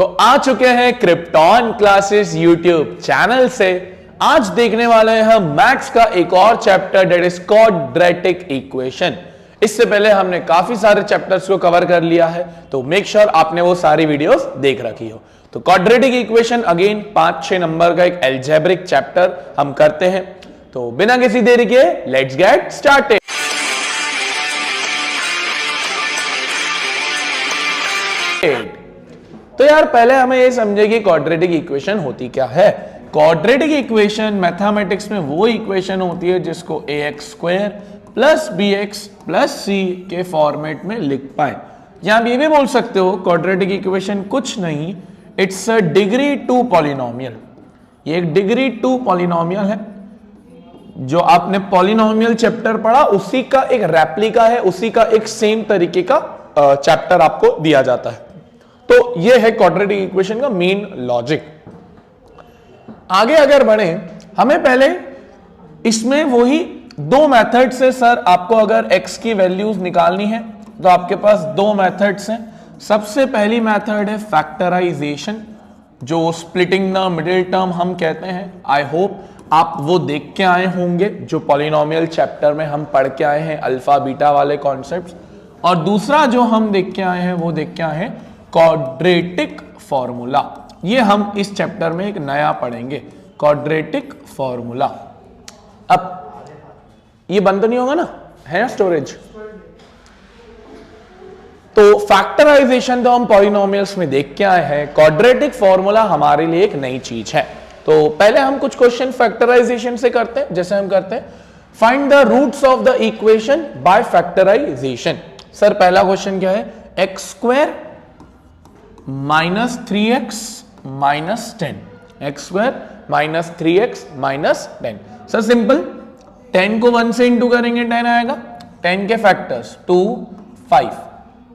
तो आ चुके हैं क्रिप्टॉन क्लासेस यूट्यूब चैनल से। आज देखने वाले हैं हम मैथ्स का एक और chapter that is quadratic equation. इससे पहले हमने काफी सारे चैप्टर्स को कवर कर लिया है, तो मेक श्योर आपने वो सारी वीडियोस देख रखी हो। तो क्वाड्रेटिक इक्वेशन अगेन 5-6 नंबर का एक अलजेब्रिक चैप्टर हम करते हैं। तो बिना किसी देरी के लेट्स गेट स्टार्टेड। तो यार पहले हमें ये समझे कि क्वाड्रेटिक इक्वेशन होती क्या है। क्वाड्रेटिक इक्वेशन मैथमेटिक्स में वो इक्वेशन होती है जिसको ax² plus bx plus c के फॉर्मेट में लिख पाए। या आप ये भी बोल सकते हो क्वाड्रेटिक इक्वेशन कुछ नहीं, इट्स अ डिग्री 2 पॉलिनोमियल। ये एक डिग्री 2 पॉलिनोमियल है। जो आपने पॉलिनोमियल चैप्टर पढ़ा उसी का एक रेप्लिका है, उसी का एक सेम तरीके का चैप्टर आपको दिया जाता है। तो ये है क्वाड्रेटिक इक्वेशन का मेन लॉजिक। आगे अगर बढ़े, हमें पहले इसमें वही दो मेथड से सर आपको अगर x की वैल्यूज निकालनी है तो आपके पास दो मेथड्स हैं। सबसे पहली मेथड है फैक्टराइजेशन, जो स्प्लिटिंग द मिडिल टर्म हम कहते हैं। आई होप आप वो देख के आए होंगे जो पॉलिनोमियल चैप्टर में हम पढ़ के आए हैं, अल्फा बीटा वाले कॉन्सेप्ट्स। और दूसरा जो हम देख के आए हैं वो देख के आए हैं क्वाड्रेटिक फॉर्मूला। ये हम इस चैप्टर में एक नया पढ़ेंगे, क्वाड्रेटिक फॉर्मूला। अब ये बंद तो नहीं होगा ना, है ना स्टोरेज? तो फैक्टराइजेशन तो हम पॉलिनोमियल्स में देख के आए हैं, क्वाड्रेटिक फॉर्मूला हमारे लिए एक नई चीज है। तो पहले हम कुछ क्वेश्चन फैक्टराइजेशन से करते हैं। जैसे हम करते हैं find the roots of the equation by factorisation. Sir पहला क्वेश्चन क्या है? x² minus 3x minus 10, x² minus 3x minus 10। Sir simple, 10 को 1 से इंटू करेंगे 10 आएगा। 10 के फैक्टर्स 2, 5।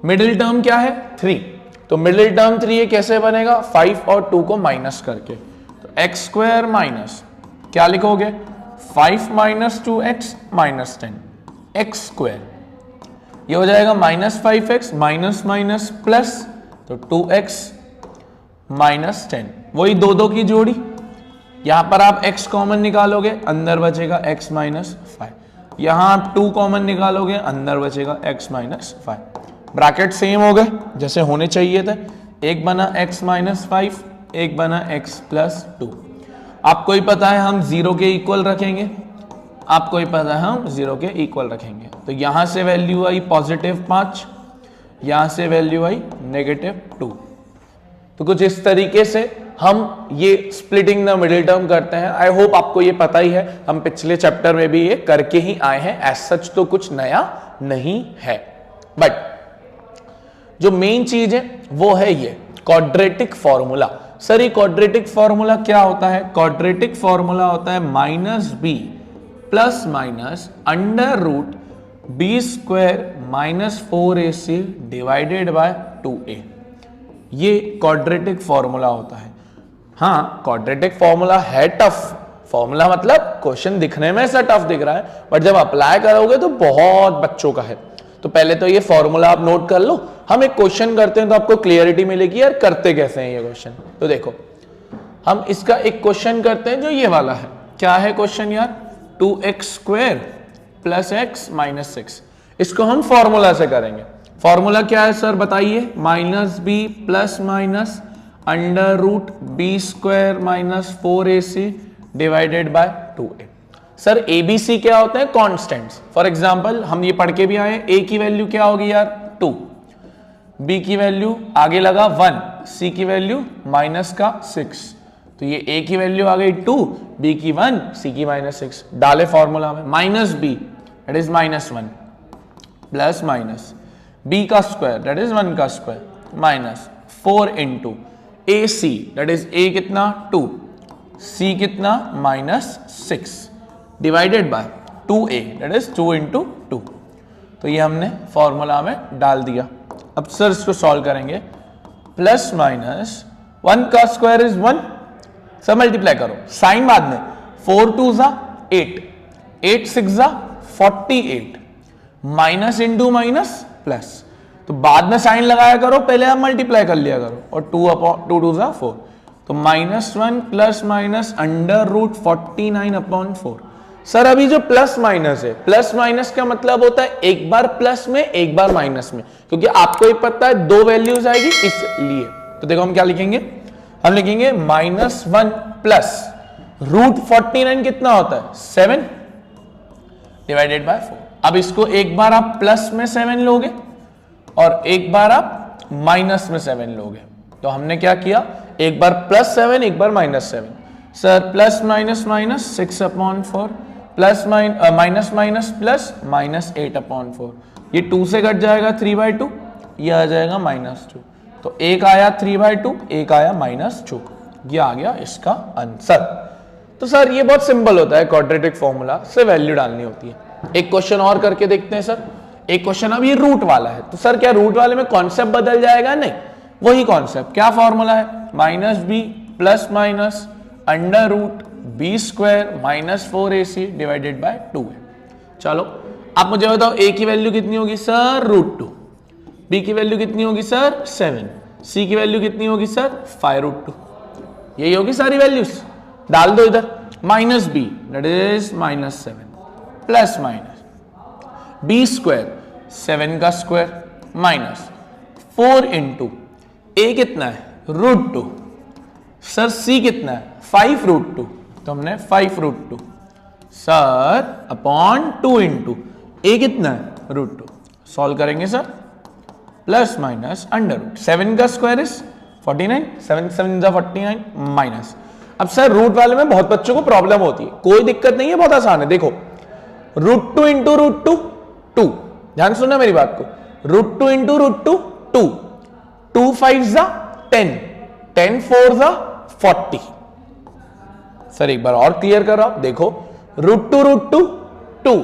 मिडिल टर्म क्या है? 3। तो मिडिल टर्म 3 है, कैसे बनेगा? 5 और 2 को माइनस करके। तो x² माइनस क्या लिखोगे? 5 माइनस 2x माइनस 10 x²। ये हो जाएगा minus 5x minus minus plus, तो 2x माइनस 10। वही दो की जोड़ी। यहां पर आप x कॉमन निकालोगे, अंदर बचेगा x माइनस 5। यहां आप 2 कॉमन निकालोगे, अंदर बचेगा x माइनस 5। ब्रैकेट सेम हो गए जैसे होने चाहिए थे। एक बना x माइनस 5, एक बना x प्लस 2। आपको ही पता है हम 0 के इक्वल रखेंगे, आपको ही पता है हम 0 के इक्वल रखेंगे। तो यहां से वैल्यू आई पॉजिटिव 5, यहां से वैल्यू आई नेगेटिव 2। तो कुछ इस तरीके से हम ये स्प्लिटिंग द मिडिल टर्म करते हैं। आई होप आपको ये पता ही है, हम पिछले चैप्टर में भी ये करके ही आए हैं। एज सच तो कुछ नया नहीं है, बट जो मेन चीज है वो है ये क्वाड्रेटिक फॉर्मूला। सर ये क्वाड्रेटिक फॉर्मूला क्या होता है? क्वाड्रेटिक फॉर्मूला होता है -b plus minus under root b² minus 4ac divided by 2a। ये क्वाड्रेटिक फॉर्मूला होता है। हाँ, क्वाड्रेटिक फॉर्मूला है टफ फॉर्मूला, मतलब क्वेश्चन दिखने में ऐसा टफ दिख रहा है, बट जब अप्लाई करोगे तो बहुत बच्चों का है। तो पहले तो ये फॉर्मूला आप नोट कर लो। हम एक क्वेश्चन करते हैं तो आपको क्लियरिटी मिलेगी यार करते कैसे हैं ये क्वेश्चन। तो देखो हम इसका एक क्वेश्चन करते हैं जो ये वाला है। क्या है क्वेश्चन यार? 2x² plus x minus 6। इसको हम फॉर्मूला से करेंगे। फॉर्मूला क्या है सर बताइए? -b plus minus under root b² minus 4ac divided by 2a। Sir abc क्या होते हैं? कॉन्स्टेंट्स। फॉर एग्जांपल हम ये पढ़ के भी आए, a की वैल्यू क्या होगी यार? 2, b की वैल्यू आगे लगा 1, c की वैल्यू माइनस का 6। तो ये a की वैल्यू आ गई 2, b की 1, c की माइनस 6। डाले फॉर्मूला में -b that is -1 plus minus b का स्क्वायर दैट इज 1 का square minus 4 into ac that is a कितना? 2, c कितना? -6 divided by 2a that is 2 into 2। तो ये हमने फॉर्मूला में डाल दिया। अब सर इसको सॉल्व करेंगे। प्लस माइनस 1 का स्क्वायर इज 1, सब मल्टीप्लाई करो, साइन बाद में। 4 2 जा 8, 8 6 जा 48, माइनस इंटू माइनस प्लस। तो बाद में साइन लगाया करो, पहले आप मल्टीप्लाई कर लिया करो, और 2 4, तो -1 plus minus under root 49/4। Sir अभी जो प्लस माइनस है, प्लस माइनस का मतलब होता है एक बार प्लस में एक बार माइनस में, क्योंकि आपको एक पता है दो वैल्यूज आएगी इसलिए। तो देखो हम क्या लिखेंगे, हम लिखेंगे -1 प्लस रूट 49 कितना होता है 7 डिवाइडेड बाय 4। अब इसको एक बार आप प्लस में 7 लोगे और एक बार आप माइनस में 7 लोगे। तो हमने क्या किया, एक बार +7 एक बार -7। Sir plus minus minus 6/4 plus minus minus plus -8/4। ये 2 से कट जाएगा 3/2, ये आ जाएगा -2। तो एक आया 3/2, एक आया -2, ये आ गया इसका आंसर। तो सर ये बहुत सिंपल होता है, क्वाड्रेटिक फॉर्मूला से वैल्यू डालनी होती है। एक क्वेश्चन और करके देखते हैं सर। एक क्वेश्चन अब ये रूट वाला है, तो सर क्या रूट वाले में कॉन्सेप्ट बदल जाएगा? नहीं, वही कॉन्सेप्ट। क्या फॉर्मूला है? -b plus minus under root b² -4ac divided by 2 है। चलो आप मुझे बताओ a की वैल्यू कितनी होगी सर? √2। b की वैल्यू कितनी होगी सर? 7। c की वैल्यू कितनी होगी सर? 5√2। यही होगी सारी वैल्यूज, डाल दो इधर। -b that is -7 plus minus b², 7 का स्क्वायर माइनस 4 इंटू a कितना है? √2। सर c कितना है? 5√2। तो हमने 5√2 सर अपॉन 2 इंटू a कितना है? √2। सॉल्व करेंगे sir, plus minus under root 7 का स्क्वायर इज 49, 7 7 49 माइनस। अब सर रूट वाले में बहुत बच्चों को प्रॉब्लम होती है, कोई दिक्कत नहीं है, बहुत आसान है। देखो √2 इंटू √2 2, ध्यान सुनना मेरी बात को। √2 इंटू √2 2, 2 5 10, 10 4 40। सर एक बार और क्लियर करो आप, देखो √2 √2 2,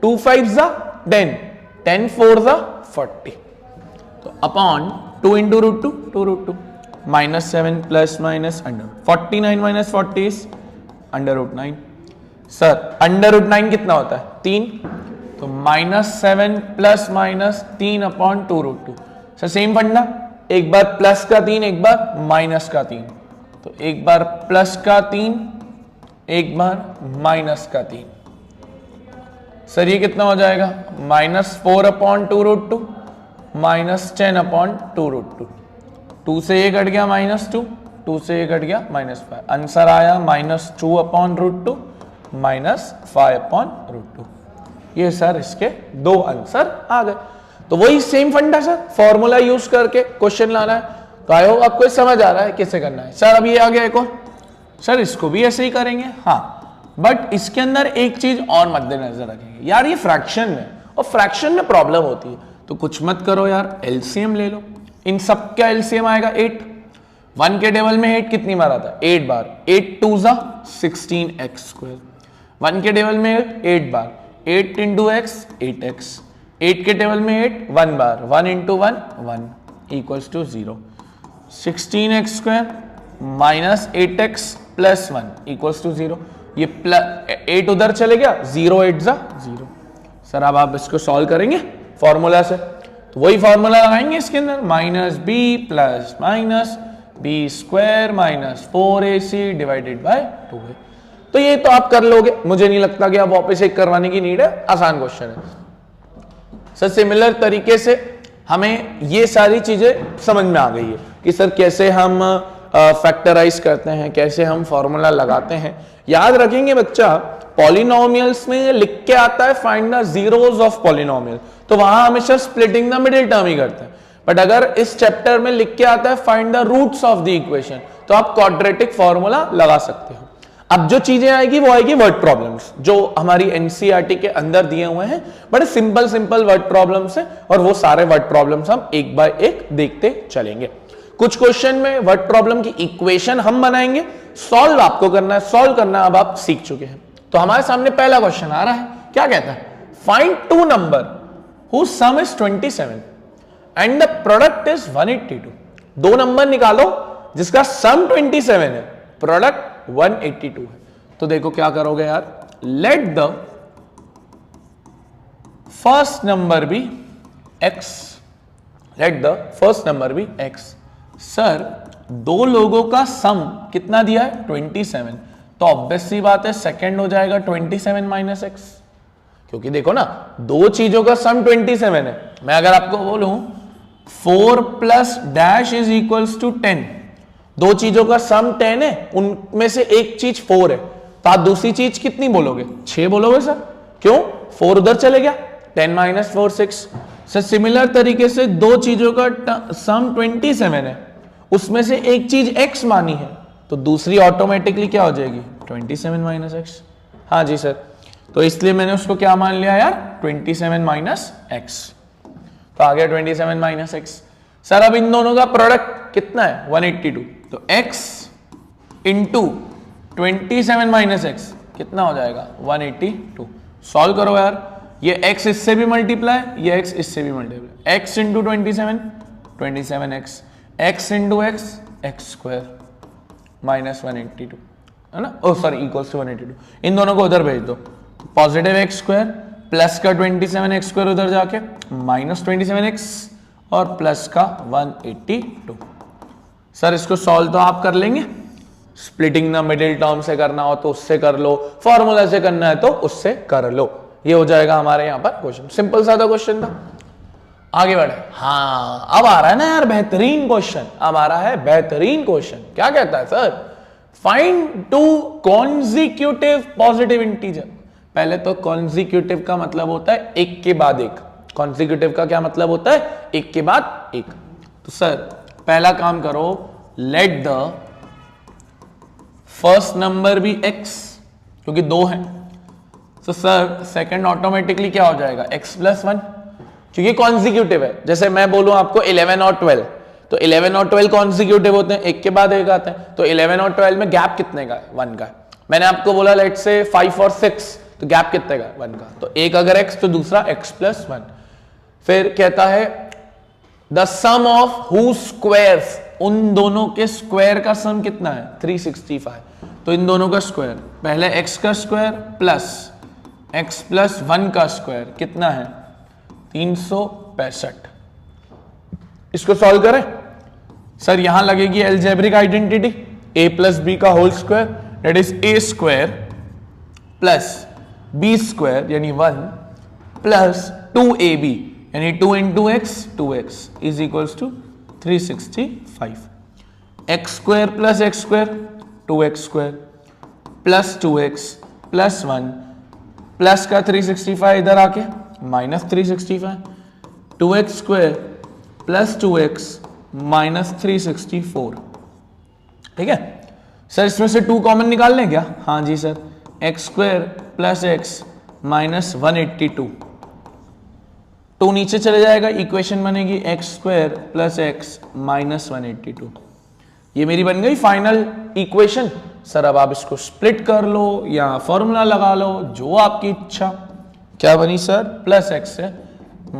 2 5 10, 10 4 40। तो upon 2 into √2 2√2 -7 plus minus under 49 minus 40 is √9। Sir √9 कितना होता है? 3। तो -7 प्लस माइनस 3/2√2। सर सेम फंडा, एक बार प्लस का 3 एक बार माइनस का 3। तो एक बार प्लस का 3 एक बार माइनस का 3। सर ये कितना हो जाएगा? -4/2√2 -10/2√2। 2 से ये कट गया -2, 2 से ये कट गया -5। आंसर आया -2/√2 -5/√2। ये सर इसके दो आंसर आ गए। तो वही सेम फंडा सर, फॉर्मूला यूज करके क्वेश्चन लाना है। तो आई होप आपको समझ आ रहा है कैसे करना है। सर अब ये आ गया एक और, सर इसको भी ऐसे ही करेंगे। हाँ, बट इसके अंदर एक चीज और मद्देनजर रखेंगे यार, ये फ्रैक्शन में, और फ्रैक्शन में प्रॉब्लम होती है। तो कुछ मत करो यार, एलसीएम ले लो। इन सब का एलसीएम आएगा 8। 1 के टेबल में 8 कितनी बार आता है? 8 बार। 8 2 16x²। 1 के टेबल में 8 बार। 8 इंटू x 8x। 8 के टेबल में 8 1 बार। 1 into 1 1 equals to 0। 16x² minus 8x plus 1 equals to 0। ये 8 उधर चले गया, 0 8 0। सर अब आप इसको सॉल्व करेंगे फॉर्मूला से, तो वही फॉर्मूला लगाएंगे इसके अंदर, -b plus minus b² -4ac divided by 2 है। तो ये तो आप कर लोगे, मुझे नहीं लगता कि आप वापस एक करवाने की नीड है, आसान क्वेश्चन है। सर सिमिलर तरीके से हमें ये सारी चीजें समझ में आ गई है कि सर कैसे हम फैक्टराइज करते हैं, कैसे हम फॉर्मूला लगाते हैं। याद रखेंगे बच्चा, पॉलिनोमियल्स में लिख के आता है find the zeros of polynomial, तो वहां हमेशा स्प्लिटिंग द मिडिल टर्म ही करते हैं। बट अगर इस चैप्टर में लिख के आता है find the roots of the equation, तो आप क्वाड्रेटिक फॉर्मूला लगा सकते हो। अब जो चीजें आएगी वो आएगी वर्ड प्रॉब्लम्स, जो हमारी एनसीईआरटी के अंदर दिए हुए हैं। बड़े सिंपल वर्ड प्रॉब्लम्स हैं, और वो सारे वर्ड प्रॉब्लम्स हम एक बाय एक देखते चलेंगे। कुछ क्वेश्चन में वर्ड प्रॉब्लम की इक्वेशन हम बनाएंगे, सॉल्व आपको करना है। सॉल्व करना अब आप सीख चुके हैं। तो हमारे सामने पहला क्वेश्चन आ रहा है, क्या कहता है? Find 2 number whose sum is 27 and the product is 182। 2 number निकालो जिसका सम 27 है, प्रोडक्ट 182 है। तो देखो क्या करोगे यार, let the first number be x let the first number be x। Sir दो लोगों का सम कितना दिया है 27, तो ऑब्वियस सी बात है सेकंड हो जाएगा 27 माइनस x, क्योंकि देखो ना दो चीजों का सम 27 है। मैं अगर आपको बोलूं 4 plus dash is equals to 10, दो चीजों का सम 10 है, उनमें से एक चीज 4 है, तो आप दूसरी चीज कितनी बोलोगे 6 बोलोगे सर, क्यों 4 उधर चले गया, 10 माइनस 4 6। सर सिमिलर तरीके से दो चीजों का सम 27 है, उसमें से एक चीज x मानी है, तो दूसरी ऑटोमेटिकली क्या हो जाएगी 27 माइनस एक्स। हाँ जी सर, तो इसलिए मैंने उसको क्या मान लिया यार 27 माइनस एक्स, तो आ गया 27 माइनस एक्स। सर अब इन दोनों का प्रोडक्ट कितना है 182, तो x इंटू 27 माइनस एक्स कितना हो जाएगा 182। सॉल्व करो यार, ये x इससे भी मल्टीप्लाई, ये x इससे भी multiply, x into 27 x into x square minus 182 है ना, ओ सॉरी इक्वल्स टू 182। इन दोनों को उधर भेज दो, पॉजिटिव x स्क्वायर प्लस का 27x स्क्वायर उधर जाके माइनस 27x और प्लस का 182। सर इसको सॉल्व तो आप कर लेंगे, स्प्लिटिंग द मिडिल टर्म से करना हो तो उससे कर लो, फॉर्मूला से करना है तो उससे कर लो, ये हो जाएगा हमारे यहां पर क्वेश्चन। सिंपल सा क्वेश्चन था, आगे बढ़े। हाँ अब आ रहा है ना यार बेहतरीन क्वेश्चन, अब आ रहा है बेहतरीन क्वेश्चन। क्या कहता है sir, find to consecutive positive integer. पहले तो कॉन्जिक्यूटिव का मतलब होता है एक के बाद एक, कॉन्जिक्यूटिव का क्या मतलब होता है एक के बाद एक। तो सर पहला काम करो, लेट द फर्स्ट नंबर भी x, क्योंकि दो है, तो सर सेकंड ऑटोमेटिकली क्या हो जाएगा x प्लस 1, क्योंकि कॉन्जिक्यूटिव है। जैसे मैं बोलूं आपको 11 और 12, तो 11 और 12 कॉन्जिक्यूटिव होते हैं, एक के बाद एक आते हैं, तो 11 और 12 में गैप कितने का है 1 का है। मैंने आपको बोला लेट से 5 और 6, तो गैप कितने का 1 का, तो एक अगर x तो दूसरा x प्लस 1। फिर कहता है the sum of whose squares, उन दोनों के स्क्वायर का सम कितना है 365, तो इन दोनों का स्क्वायर, पहले x का स्क्वायर प्लस x प्लस 1 का स्क्वायर कितना है 365। इसको सॉल्व करें सर, यहां लगेगी algebraic identity, a plus B का whole square that is a square plus b square यानी 1 प्लस 2ab यानी 2 into x 2x is equals to 365। X square plus x square 2x square plus 2x plus 1 plus का 365 इधर आके minus 365, 2x square plus 2x minus 364। ठीक है sir, इसमें से 2 common निकाल लें क्या? हाँ जी sir, X square plus x minus 182, 2 नीचे चले जाएगा, इक्वेशन बनेगी X square plus x minus 182। ये मेरी बन गई फाइनल इक्वेशन। सर अब आप इसको स्प्लिट कर लो या फॉर्मूला लगा लो, जो आपकी इच्छा। क्या बनी सर, प्लस एक्स है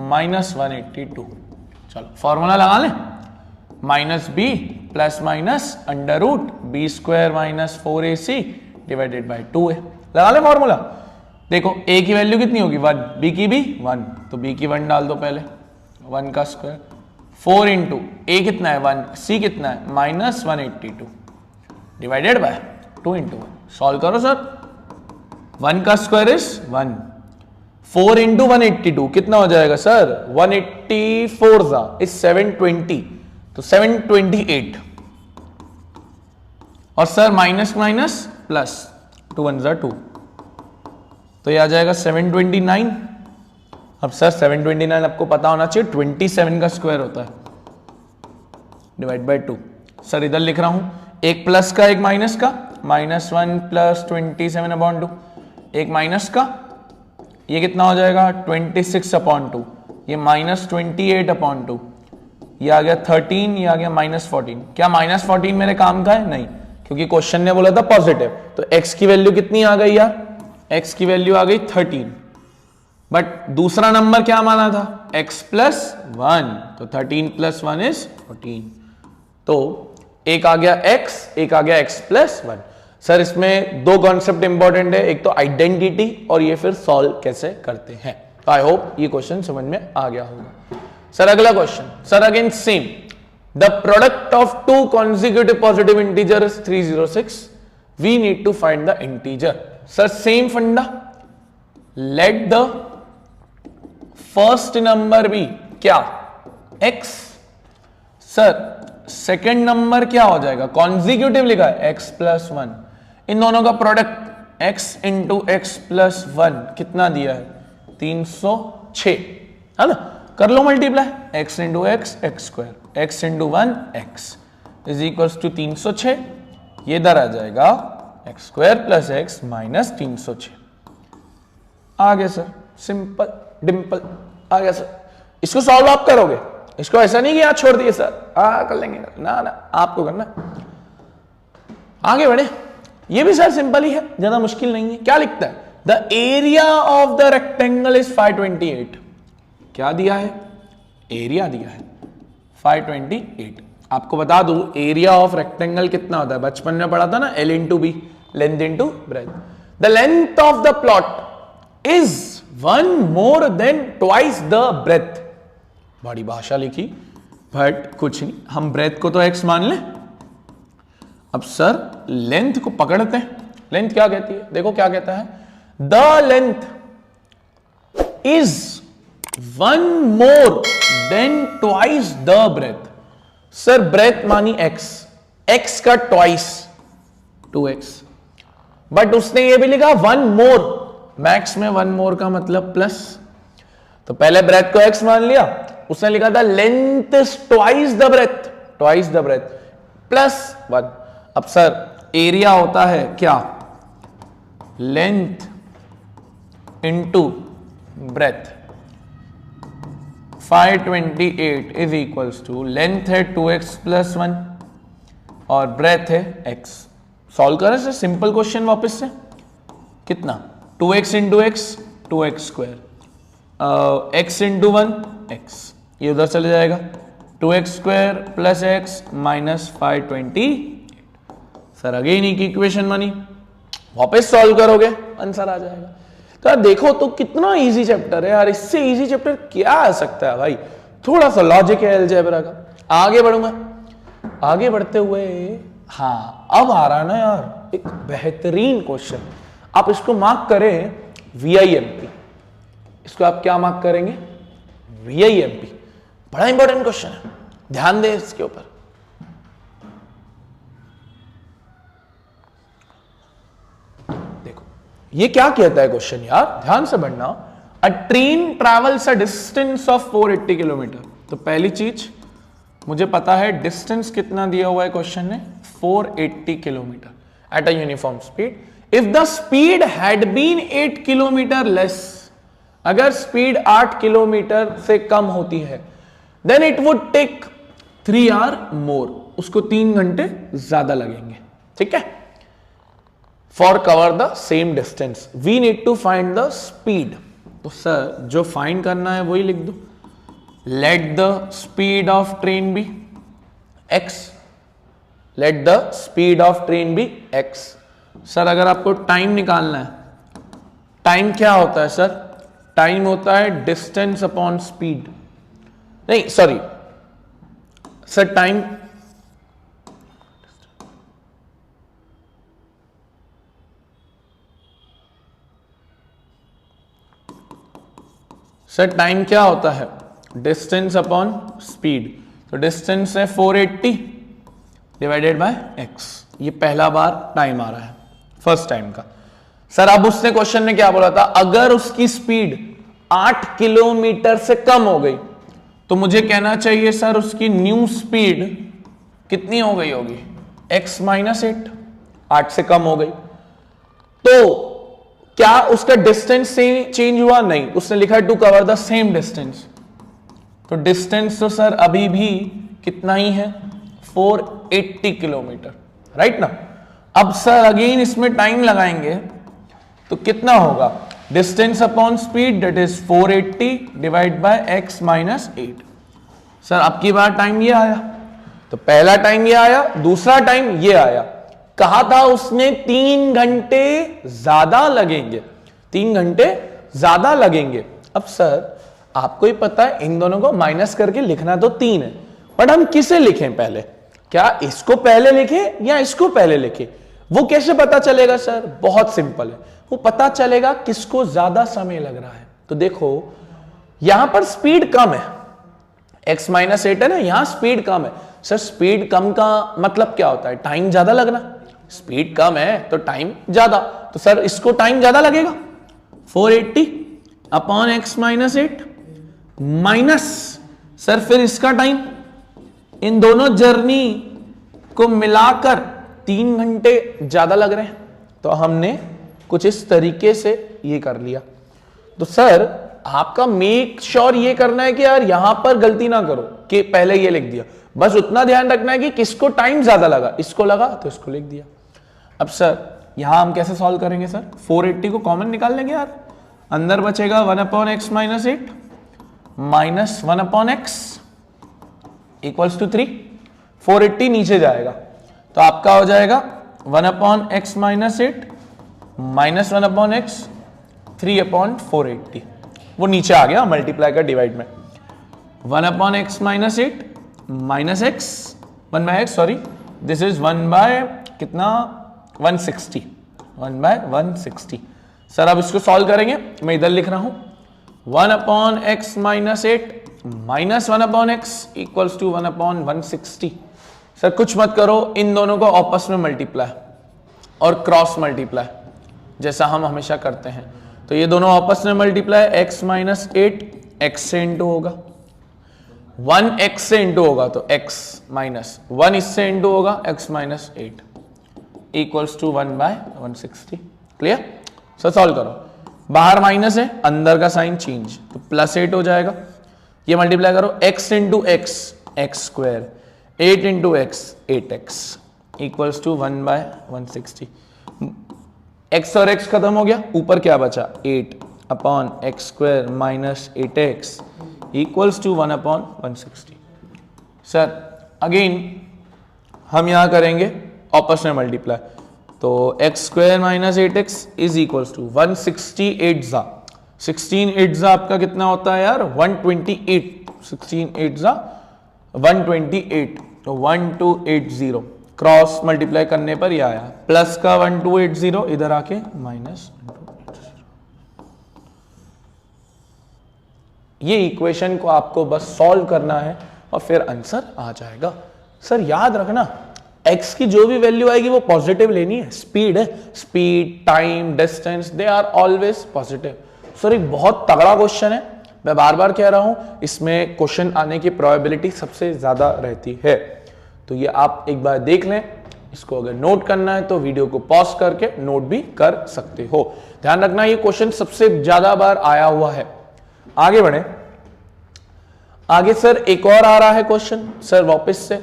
माइनस 182। चलो फॉर्मूला लगा लें, minus b plus minus under root b square minus 4ac divided by 2a। लगा लें फॉर्मूला। देखो a की वैल्यू कितनी होगी 1, b की भी 1, तो b की 1 डाल दो पहले, 1 का स्क्वायर 4 इंटू a कितना है 1, c कितना है minus 182 divided by 2 into 1। Solve करो सर, 1 का स्क्वायर इज 1, 4 इंटू 182 कितना हो जाएगा सर 184 इज 720, तो 728। और सर माइनस माइनस प्लस 2 1 2, तो ये आ जाएगा 729। अब सर 729 आपको पता होना चाहिए 27 का स्क्वायर होता है डिवाइड बाय 2। सर इधर लिख रहा हूं, एक प्लस का एक माइनस का, माइनस 1 प्लस 27 अपॉन 2, एक माइनस का, ये कितना हो जाएगा 26 अपॉन 2, ये माइनस 28 अपॉन 2, ये आ गया 13, ये आ गया माइनस 14। क्या माइनस 14 मेरे काम का है? नहीं, क्योंकि क्वेश्चन ने बोला था पॉजिटिव, तो x की वैल्यू कितनी आ गई यार, x की वैल्यू आ गई 13, बट दूसरा नंबर क्या माना था x प्लस 1, तो 13 प्लस 1 इज 14, तो एक आ गया x, एक आ गया x प्लस 1। सर इसमें 2 कॉन्सेप्ट इंपॉर्टेंट है, एक तो आइडेंटिटी और ये फिर सॉल्व कैसे करते हैं। तो आई होप ये क्वेश्चन समझ में आ गया होगा। सर अगला question, sir again same, the product of two consecutive positive integer is 306, we need to find the integer. Sir same funda, let the first number be क्या, x, सर सेकेंड नंबर क्या हो जाएगा, consecutive लिखा है x plus 1, इन दोनों का product x into X plus 1 कितना दिया है, 306, है ना, कर लो multiply, x into x x square, x into 1 x is equals to 306, ये इधर आ जाएगा X square plus x minus 306। आ गया सर, सिंपल डिंपल आ गया सर। इसको सॉल्व आप करोगे, इसको ऐसा नहीं कि यहां छोड़ दिए सर कर लेंगे, ना ना आपको करना। आगे बढ़े, ये भी सर सिंपल ही है, ज्यादा मुश्किल नहीं है। क्या लिखता है, the area of the rectangle is 528, क्या दिया है, एरिया दिया है 528। आपको बता दूं एरिया ऑफ रेक्टेंगल कितना होता है, बचपन में पढ़ा था ना, L into b, length into breadth. The length of the plot is 1 more than twice the breadth, बड़ी भाषा लिखी बट कुछ नहीं, हम ब्रेथ को तो x मान लें। अब सर लेंथ को पकड़ते हैं, लेंथ क्या कहती है, देखो क्या कहता है, the length is 1 more than twice the breadth। Sir breadth मानी x, x का ट्वाइस 2x, बट उसने ये भी लिखा 1 more, मैक्स में 1 more का मतलब प्लस, तो पहले ब्रेथ को x मान लिया, उसने लिखा था length is twice the breadth plus 1। अब सर एरिया होता है क्या, length into breadth, 528 is equals to, length है 2x प्लस 1 और ब्रेथ है x। सॉल्व करें सर सिंपल क्वेश्चन वापस से, कितना, 2x into x 2x square, x into 1 x, ये उधर चले जाएगा, 2x square plus x minus 528। Sir again की इक्वेशन बनी, वापस सॉल्व करोगे आंसर आ जाएगा। तो यार देखो तो कितना इजी चैप्टर है यार, इससे इजी चैप्टर क्या आ सकता है भाई, थोड़ा सा लॉजिक है अलजेब्रा का। आगे बढ़ूंगा, आगे बढ़ते हुए हाँ अब आ रहा ना यार एक बेहतरीन क्वेश्चन, आप इसको मार्क करें VIMP, इसको आप क्या मार्क करेंगे, VIMP, बड़ा इंपॉर्टेंट क्वेश्चन है, ध्यान दें इसके ऊपर। देखो ये क्या कहता है क्वेश्चन यार, ध्यान से पढ़ना, अ train travels a distance of 480 kilometre. तो पहली चीज मुझे पता है डिस्टेंस कितना दिया हुआ है क्वेश्चन ने, 480 kilometre at a uniform speed. If the speed had been 8 kilometre less, अगर स्पीड 8 किलोमीटर से कम होती है, then it would take 3 hour more, उसको 3 घंटे ज्यादा लगेंगे, ठीक है, for cover the same distance. We need to find the speed, तो सर जो फाइंड करना है वही लिख दो, let the speed of train be x, let the speed of train be x। Sir अगर आपको टाइम निकालना है, टाइम क्या होता है सर, टाइम होता है डिस्टेंस अपॉन स्पीड, नहीं sorry sir time, sir time क्या होता है, डिस्टेंस अपॉन स्पीड। तो डिस्टेंस है 480 डिवाइडेड बाय x, ये पहला बार टाइम आ रहा है फर्स्ट टाइम का। सर अब उसने क्वेश्चन में क्या बोला था, अगर उसकी स्पीड 8 किलोमीटर से कम हो गई तो मुझे कहना चाहिए सर उसकी न्यू स्पीड कितनी हो गई होगी, x माइनस 8, 8 से कम हो गई। तो क्या उसका डिस्टेंस से चेंज हुआ, नहीं, उसने लिखा है to cover the same distance, तो डिस्टेंस तो सर अभी भी कितना ही है, 480 किलोमीटर, राइट ना। अब सर अगेन इसमें टाइम लगाएंगे तो कितना होगा, distance upon speed that is 480 divide by x minus 8। Sir अब की बार टाइम ये आया, तो पहला टाइम ये आया, दूसरा टाइम ये आया, कहा था उसने 3 घंटे ज्यादा लगेंगे, 3 घंटे ज्यादा लगेंगे। अब सर आपको ही पता है इन दोनों को माइनस करके लिखना तो 3 है, बट हम किसे लिखें पहले? क्या इसको पहले लिखें या इसको पहले लिखें? वो कैसे पता चलेगा सर? बहुत सिंपल है, वो पता चलेगा किसको ज्यादा समय लग रहा है। तो देखो यहां पर स्पीड कम है, x माइनस 8 है ना, यहां स्पीड कम है। सर स्पीड कम का मतलब क्या होता है? टाइम ज्यादा लगना। स्पीड कम है तो टाइम ज्यादा, तो सर इसको टाइम ज्यादा लगेगा। 480 upon x minus 8 minus sir फिर इसका टाइम, इन दोनों जर्नी को मिलाकर 3 घंटे ज्यादा लग रहे हैं। तो हमने कुछ इस तरीके से ये कर लिया। तो सर आपका मेक श्योर ये करना है कि यार यहां पर गलती ना करो कि पहले ये लिख दिया, बस उतना ध्यान रखना है कि किसको टाइम ज्यादा लगा, इसको लगा तो इसको लिख दिया। अब सर यहां हम कैसे सॉल्व करेंगे? सर 480 को कॉमन निकाल लेंगे यार, अंदर बचेगा 1 upon x minus 8 minus 1 upon x equals to 3। 480 नीचे जाएगा तो आपका हो जाएगा 1 upon x minus 8 minus 1 upon x 3 upon 480, वो नीचे आ गया मल्टीप्लाई का डिवाइड में। 1 upon x minus 8 minus x 1 by x, sorry this is 1 by कितना 160, 1 बाय 160। सर अब इसको सॉल्व करेंगे, मैं इधर लिख रहा हूं 1 upon x minus 8 minus 1 upon x equals to 1 upon 160। Sir कुछ मत करो, इन दोनों को आपस में मल्टीप्लाई और क्रॉस मल्टीप्लाई जैसा हम हमेशा करते हैं। तो ये दोनों आपस में मल्टीप्लाई, x माइनस 8 x से इंटू होगा, 1 x से इंटू होगा तो x माइनस 1 इससे इंटू होगा x minus 8 equals to 1 by 160। Clear? Sir solve करो, बाहर माइनस है अंदर का साइन चेंज, तो प्लस 8 हो जाएगा। ये मल्टीप्लाई करो x into x x square, 8 into x 8x equals to 1 by 160। x और x खत्म हो गया, ऊपर क्या बचा 8 upon x square minus 8x equals to 1 upon 160। Sir again हम यहां करेंगे आपस में मल्टीप्लाई, तो x square minus 8x is equals to 168 जा 16 8 जा आपका कितना होता है यार 128, 16 8 जा 128, तो 1280 क्रॉस मल्टीप्लाई करने पर यह आया प्लस का 1280 इधर आके माइनस। ये इक्वेशन को आपको बस सॉल्व करना है और फिर आंसर आ जाएगा। सर याद रखना x की जो भी वैल्यू आएगी वो पॉजिटिव लेनी है। स्पीड है, speed time distance they are always positive. Sir एक बहुत तगड़ा क्वेश्चन है, मैं बार बार कह रहा हूं, इसमें क्वेश्चन आने की प्रोबेबिलिटी सबसे ज्यादा रहती है। तो ये आप एक बार देख लें, इसको अगर नोट करना है तो वीडियो को पॉज करके नोट भी कर सकते हो। ध्यान रखना ये क्वेश्चन सबसे ज्यादा बार आया हुआ है। आगे बढ़े, आगे सर एक और आ रहा है क्वेश्चन, सर वापस से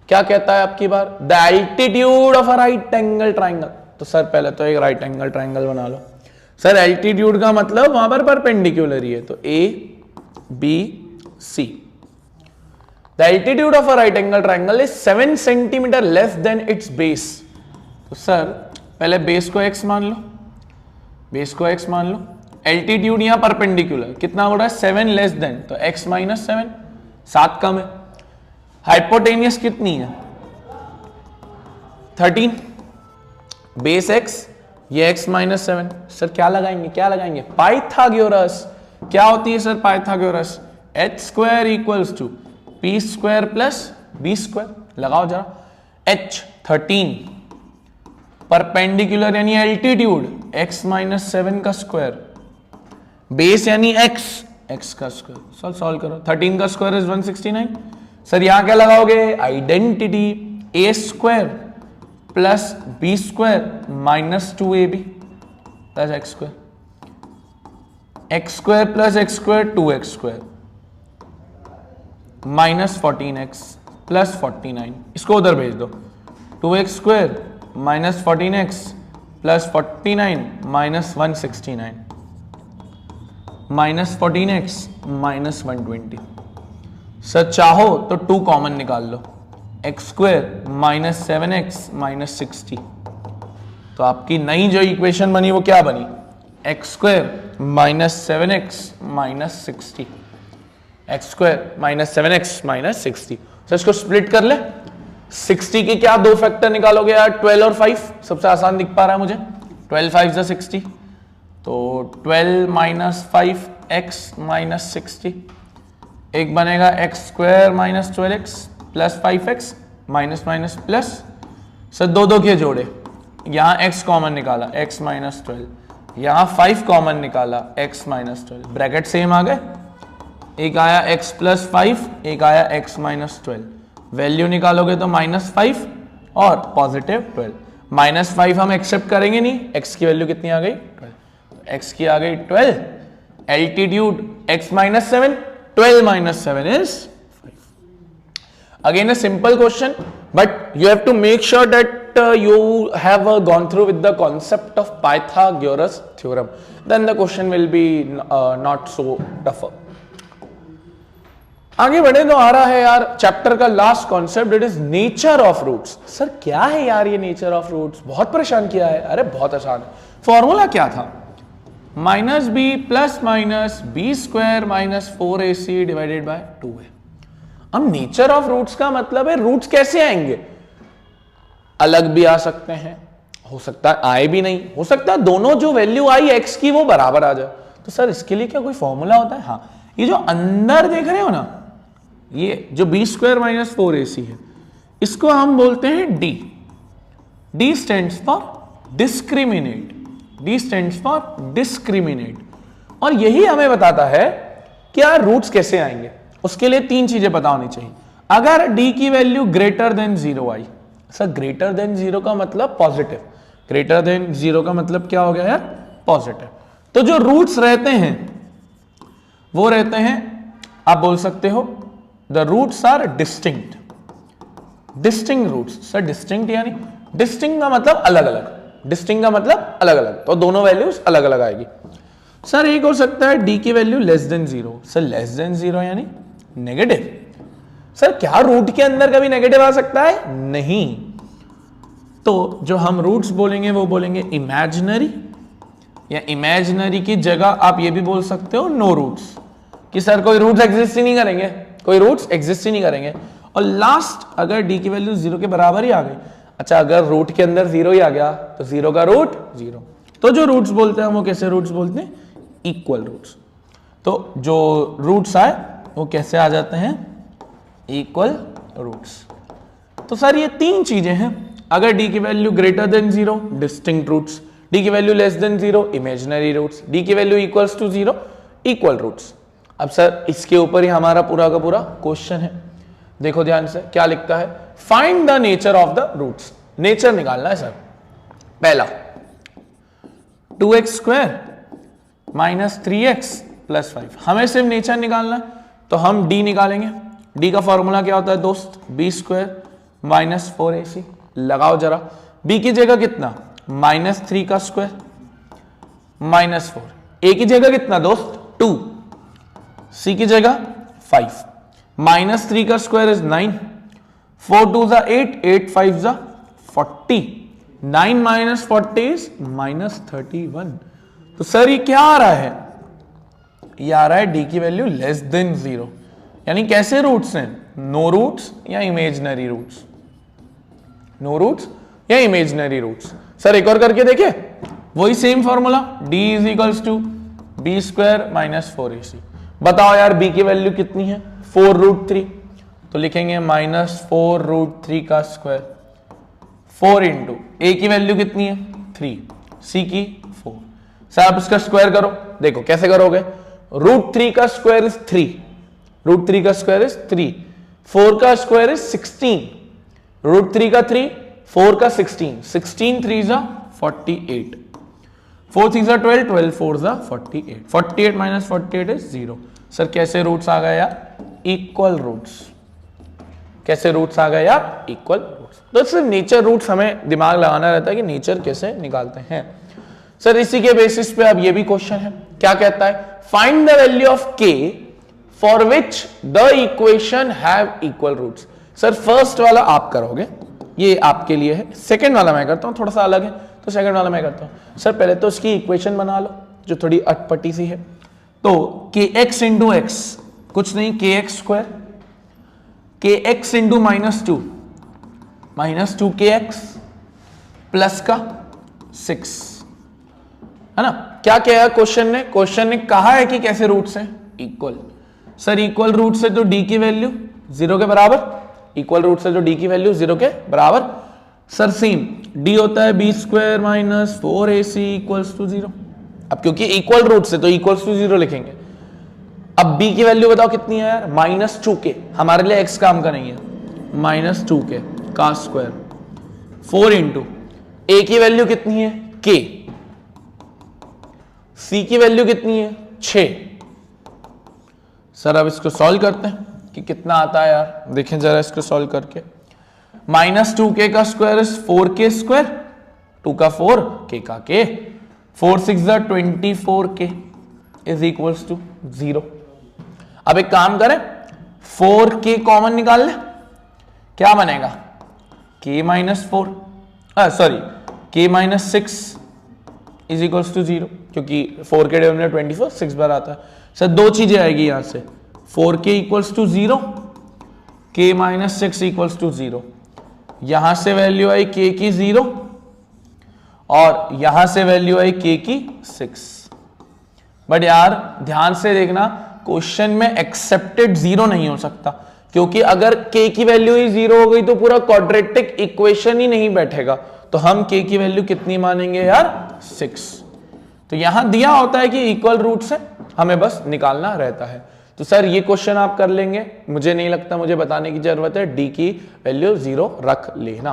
क्या कहता है आपकी बार, the altitude of a right angle triangle. तो सर पहले तो एक राइट एंगल ट्राइंगल बना लो। सर एल्टीट्यूड का मतलब वहां पर परपेंडिकुलर ही है, तो A B C. The altitude of a right angle triangle is 7 centimetre less than its base. तो सर पहले बेस को x मान लो, बेस को x मान लो, एल्टीट्यूड यहां परपेंडिकुलर कितना हो रहा है 7 लेस देन, तो x माइनस 7 7 कम है। हाइपोटेनियस कितनी है 13, बेस x ये x माइनस 7। सर क्या लगाएंगे, क्या लगाएंगे पाइथागोरस। क्या होती है sir Pythagoras, h square equals to p square plus B square. लगाओ जरा, h 13 परपेंडिकुलर यानी एल्टीट्यूड x माइनस 7 का स्क्वायर, बेस यानी x का स्क्वायर। सॉल्व करो, 13 का स्क्वायर इज 169। सर यहां क्या लगाओगे, identity a square plus B square minus 2ab plus x square, x square plus x square 2x square minus 14x plus 49। इसको उधर भेज दो, 2x square minus 14x plus 49 minus 169 minus 14x minus 120। Sir चाहो तो 2 common निकाल लो, x square minus 7x minus 60। तो आपकी नई जो इक्वेशन बनी वो क्या बनी, x square minus 7x minus 60, x square minus 7x minus 60। Sir इसको स्प्लिट कर ले, 60 की क्या दो फैक्टर निकालोगे यार, 12 और 5, सबसे आसान दिख पा रहा है मुझे, 12 5 जा 60, तो 12 माइनस 5x माइनस 60, एक बनेगा x square minus 12x plus 5x minus minus plus, sir दो दो के जोड़े, यहां x कॉमन निकाला x माइनस 12, यहां 5 कॉमन निकाला x माइनस 12, ब्रैकेट सेम आ गए, एक आया x प्लस 5, एक आया x माइनस 12, वैल्यू निकालोगे तो माइनस 5 और पॉजिटिव 12, माइनस 5 हम एक्सेप्ट करेंगे नहीं, x की वैल्यू कितनी आ गई 12, x की आ गई 12, altitude x minus 7, 12 minus 7 is 5. Again a simple question, but you have to make sure that you have gone through with the concept of Pythagoras theorem. Then the question will be not so tougher. आगे बढ़े तो आ रहा है यार chapter का last concept, it is nature of roots. Sir क्या है यार ये नेचर ऑफ रूट्स, बहुत परेशान किया है। अरे बहुत आसान है, फॉर्मूला क्या था, minus b plus minus b square minus 4ac divided by 2 है। अब नेचर ऑफ रूट्स का मतलब है रूट्स कैसे आएंगे, अलग भी आ सकते हैं, हो सकता है आए भी नहीं, हो सकता है दोनों जो वैल्यू आई एक्स की वो बराबर आ जाए। तो सर इसके लिए क्या कोई फॉर्मूला होता है? हाँ, ये जो अंदर देख रहे हो ना, ये जो बी स्क्वायर माइनस 4ac है, इसको हम बोलते हैं D. D stands for discriminate, D stands for discriminate. और यही हमें बताता है कि यार रूट्स कैसे आएंगे। उसके लिए तीन चीजें पता होनी चाहिए। अगर डी की वैल्यू ग्रेटर देन 0 आई, सर ग्रेटर देन 0 का मतलब पॉजिटिव, ग्रेटर देन 0 का मतलब क्या हो गया यार, पॉजिटिव। तो जो रूट्स रहते हैं वो रहते हैं, आप बोल सकते हो the roots are distinct, distinct roots. Sir distinct यानी, डिस्टिंक्ट का मतलब अलग अलग, डिस्टिंक्ट का मतलब अलग अलग, तो दोनों वैल्यूज अलग अलग आएगी। सर एक हो सकता है डी की value less than 0, sir less than 0 यानी नेगेटिव। सर क्या रूट के अंदर कभी नेगेटिव आ सकता है? नहीं। तो जो हम रूट्स बोलेंगे वो बोलेंगे इमेजिनरी, या इमेजिनरी की जगह आप ये भी बोल सकते हो नो रूट्स, कि सर कोई रूट्स एग्जिस्ट ही नहीं करेंगे, कोई रूट्स एग्जिस्ट ही नहीं करेंगे। और लास्ट अगर डी की वैल्यू 0 के बराबर ही आ गई, अच्छा अगर रूट के अंदर 0 ही आ गया तो 0 का रूट 0। तो जो रूट्स बोलते हैं वो कैसे रूट्स बोलते हैं? Equal roots. तो जो रूट्स आए वो कैसे आ जाते हैं? Equal roots. तो सर ये तीन चीजें हैं, अगर डी की value greater than 0 distinct roots, D की value less than 0 imaginary roots, D की value equals to 0 equal roots. अब सर इसके ऊपर ही हमारा पूरा का पूरा क्वेश्चन है, देखो ध्यान से क्या लिखता है, find the nature of the roots. Nature निकालना है सर। पहला 2x square minus 3x plus 5, हमें सिर्फ नेचर निकालना है, तो हम d निकालेंगे। d का फॉर्मूला क्या होता है दोस्त? B square minus 4ac। लगाओ जरा, b की जगह कितना, माइनस 3 का स्क्वायर माइनस 4, a की जगह कितना दोस्त 2, c की जगह 5, माइनस 3 का स्क्वायर इज 9, 4 2 जा 8, 8 5 जा 40, 9 माइनस 40 इज माइनस 31। तो सर ये क्या आ रहा है? ये आ रहा है डी की वैल्यू लेस देन 0, यानी कैसे रूट्स हैं? नो रूट्स या इमेजिनरी रूट्स, नो रूट्स या इमेजिनरी रूट्स। सर एक और करके देखे, वही same formula, d is equals to b square minus 4ac। बताओ यार b की वैल्यू कितनी है? 4 रूट 3, तो लिखेंगे माइनस 4 रूट 3 का स्क्वायर, 4 इंटू a की वैल्यू कितनी है 3, c की 4। सर आप इसका स्क्वायर करो, देखो कैसे करोगे, रूट 3 का स्क्वायर इज 3, रूट 3 का स्क्वायर इज 3, 4 का स्क्वायर इज 16, रूट 3 का 3, 4 का 16, 16 3 जा 48, 4 3 जा 12, 12 4 जा 48, 48 माइनस 48 इज 0। सर कैसे रूट्स आ गए यार? Equal roots. कैसे रूट्स आ गए यार? Equal roots. तो सिर्फ नेचर रूट्स हमें दिमाग लगाना रहता है कि नेचर कैसे निकालते हैं। सर इसी के बेसिस पे अब ये भी क्वेश्चन है, क्या कहता है, find the value of k for which the equation have equal roots. Sir first वाला आप करोगे, ये आपके लिए है, सेकंड वाला मैं करता हूं, थोड़ा सा अलग है, तो सेकंड वाला मैं करता हूं। सर पहले तो इसकी इक्वेशन बना लो, जो थोड़ी अटपटी सी है। तो के एक्स इंटू एक्स कुछ नहीं, के एक्स स्क्वायर, के एक्स इंटू -2 -2 के एक्स प्लस का 6, है ना। क्या कहा क्वेश्चन ने? क्वेश्चन ने कहा है कि कैसे रूट्स हैं इक्वल। सर इक्वल रूट से तो डी की वैल्यू 0 के बराबर, इक्वल रूट से तो डी की वैल्यू 0 के बराबर। सर सेम डी होता है b² - 4ac = 0। अब क्योंकि इक्वल रूट से तो इक्वल्स टू 0 लिखेंगे। अब b की वैल्यू बताओ कितनी है यार? -2k, हमारे लिए x काम का नहीं है, -2k का स्क्वायर 4 इंटू a की वैल्यू कितनी है? k, c की वैल्यू कितनी है? 6। सर अब इसको सॉल्व करते हैं कि कितना आता है यार, देखें जरा इसको सॉल्व करके। -2k का स्क्वायर इज 4k स्क्वायर, 2 का 4, k का k, 4 6 24k is equals to 0। अब एक काम करें, 4k कॉमन निकाल ले, क्या बनेगा? k -4 sorry k -6 is equals to 0, क्योंकि 4 के डिनोमिनेटर 24, 6 बार आता है। सर दो चीजें आएगी यहां से, 4k equals to 0, k -6 equals to 0। यहां से वैल्यू आई k की 0 और यहां से वैल्यू आई k की 6। बट यार ध्यान से देखना, क्वेश्चन में एक्सेप्टेड 0 नहीं हो सकता, क्योंकि अगर k की वैल्यू ही 0 हो गई तो पूरा क्वाड्रेटिक इक्वेशन ही नहीं बैठेगा। तो हम k की वैल्यू कितनी मानेंगे यार? 6। तो यहां दिया होता है कि इक्वल रूट से हमें बस निकालना रहता है। तो सर ये क्वेश्चन आप कर लेंगे, मुझे नहीं लगता मुझे बताने की जरूरत है, डी की वैल्यू 0 रख लेना।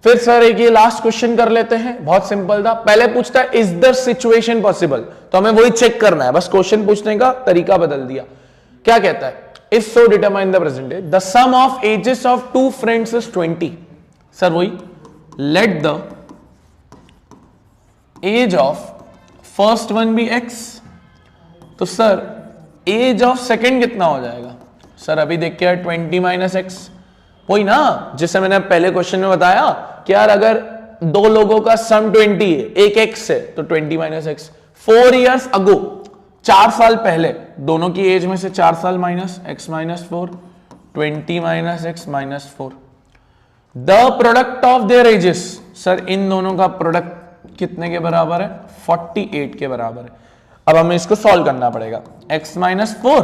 फिर सर एक ये लास्ट क्वेश्चन कर लेते हैं, बहुत सिंपल था। पहले पूछता है इज द सिचुएशन पॉसिबल, तो हमें वही चेक करना है, बस क्वेश्चन पूछने का तरीका बदल दिया। क्या कहता है? If so determine the percentage the sum of ages of 2 friends is 20। Sir वही, let the age of first one be x, तो सर एज ऑफ सेकंड कितना हो जाएगा? सर अभी देख के 20 - x, वही ना जिसे मैंने पहले क्वेश्चन में बताया कि यार अगर दो लोगों का सम 20 है, एक x है, तो 20 - x। 4 years अगो, 4 साल पहले, दोनों की एज में से 4 साल minus x -4, 20 - x -4। The product of their ages, sir इन दोनों का प्रोडक्ट कितने के बराबर है? 48 के बराबर है। अब हमें इसको सॉल्व करना पड़ेगा। x -4,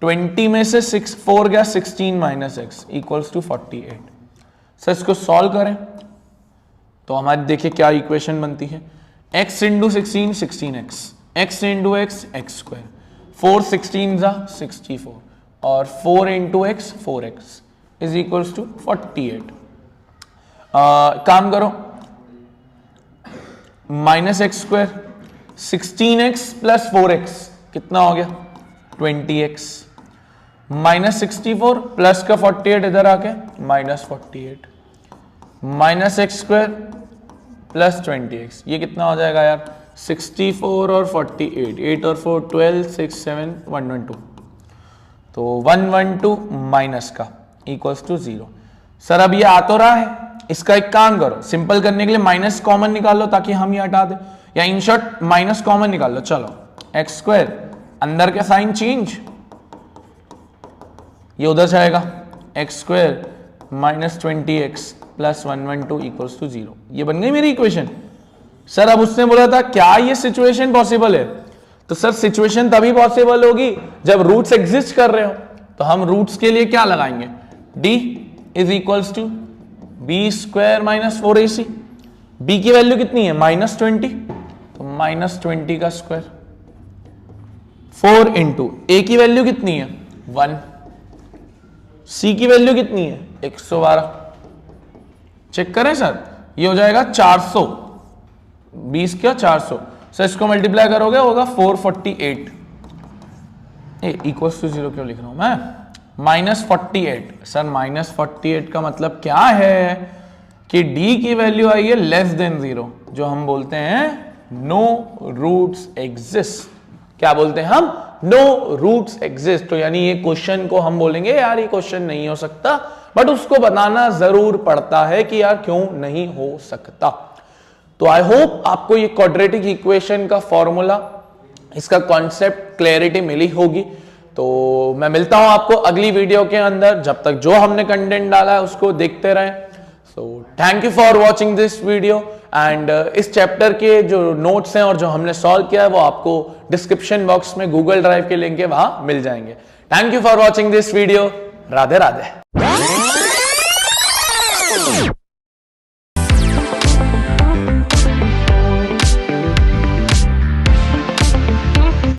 20 में से 4 गया, 16 - x इक्वल्स टू 48। सर इसको सॉल्व करें तो हमारी देखिए क्या इक्वेशन बनती है, x into 16 16x, x into x x², 4 16 64 और 4 into x 4x is equals to 48। काम करो, -x², 16x प्लस 4x कितना हो गया? 20x, -64 प्लस का 48 इधर आके -48, -x² प्लस 20x, ये कितना हो जाएगा यार? 64 और 48, 8 और 4 12, 6 7 112, तो 112 माइनस का इक्वल्स टू 0। सर अब ये आ तो रहा है, इसका एक काम करो, सिंपल करने के लिए माइनस कॉमन निकाल लो ताकि हम ये हटा दें, या इन शॉर्ट माइनस कॉमन निकाल लो। चलो x², अंदर का साइन चेंज, ये उधर जाएगा, x² -20x plus 112 equals to 0। ये बन गई मेरी इक्वेशन। सर अब उसने बोला था क्या ये सिचुएशन पॉसिबल है, तो सर सिचुएशन तभी पॉसिबल होगी जब रूट्स एग्जिस्ट कर रहे हो। तो हम रूट्स के लिए क्या लगाएंगे? d is equals to b² - 4ac। b की वैल्यू कितनी है? -20, तो -20 का स्क्वायर, 4 इंटू a की वैल्यू कितनी है? 1, c की वैल्यू कितनी है? 112। चेक करें सर, ये हो जाएगा 400, 20 क्या 400। सर इसको मल्टीप्लाई करोगे होगा 448। इक्वल्स टू 0 क्यों लिख रहा हूं मैं? -48। सर -48 का मतलब क्या है कि d की वैल्यू आई है लेस देन 0, जो हम बोलते हैं नो रूट्स एग्जिस्ट। क्या बोलते हैं हम? No roots exist. तो यानी ये क्वेश्चन को हम बोलेंगे यार ये क्वेश्चन नहीं हो सकता, बट उसको बताना जरूर पड़ता है कि यार क्यों नहीं हो सकता। तो आई होप आपको ये क्वाड्रेटिक इक्वेशन का फॉर्मूला, इसका कॉन्सेप्ट क्लैरिटी मिली होगी। तो मैं मिलता हूं आपको अगली वीडियो के अंदर, जब तक जो हमने कंटेंट डाला है उसको देखते रहें। So thank you for watching this video and इस चैप्टर के जो नोट्स हैं और जो हमने सॉल्व किया है वो आपको डिस्क्रिप्शन बॉक्स में गूगल ड्राइव के लिंक है, वहां मिल जाएंगे। Thank you for watching this video. Radhe Radhe.